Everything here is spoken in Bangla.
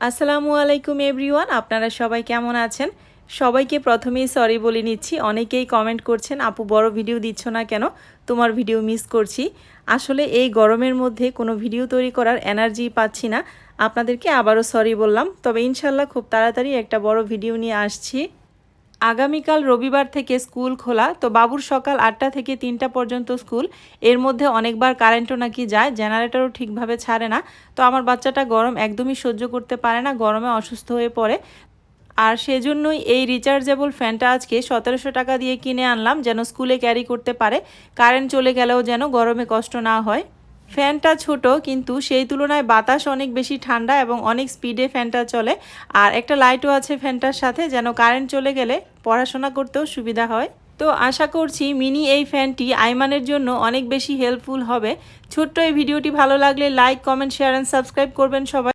আসসালামু আলাইকুম এভরিওয়ান, আপনারা সবাই কেমন আছেন? সবাইকে প্রথমেই সরি বলে নিচ্ছি। অনেকেই কমেন্ট করছেন, আপু বড় ভিডিও দিচ্ছ না কেন, তোমার ভিডিও মিস করছি। আসলে এই গরমের মধ্যে কোনো ভিডিও তৈরি করার এনার্জি পাচ্ছি না। আপনাদেরকে আবারও সরি বললাম। তবে ইনশাল্লাহ খুব তাড়াতাড়ি একটা বড় ভিডিও নিয়ে আসছি। আগামীকাল রবিবার থেকে স্কুল খোলা, তো বাবুর সকাল 8টা থেকে 3টা পর্যন্ত স্কুল। এর মধ্যে অনেকবার কারেন্টও নাকি যায়, জেনারেটরও ঠিকভাবে ছাড়ে না। তো আমার বাচ্চাটা গরম একদমই সহ্য করতে পারে না, গরমে অসুস্থ হয়ে পড়ে। আর সেজন্যই এই রিচার্জেবল ফ্যানটা আজকে 1700 টাকা দিয়ে কিনে আনলাম, যেন স্কুলে ক্যারি করতে পারে। কারেন্ট চলে গেলেও যেন গরমে কষ্ট না হয়। ফ্যানটা ছোট, কিন্তু সেই তুলনায় বাতাস অনেক বেশি ঠান্ডা এবং অনেক স্পিডে ফ্যানটা চলে। আর একটা লাইটও আছে ফ্যানটার সাথে, যেন কারেন্ট চলে গেলে পড়াশোনা করতেও সুবিধা হয়। তো আশা করছি মিনি এই ফ্যানটি আইমানের জন্য অনেক বেশি হেল্পফুল হবে। ছোট্ট এই ভিডিওটি ভালো লাগলে like, comment, share and subscribe করবেন সবাই।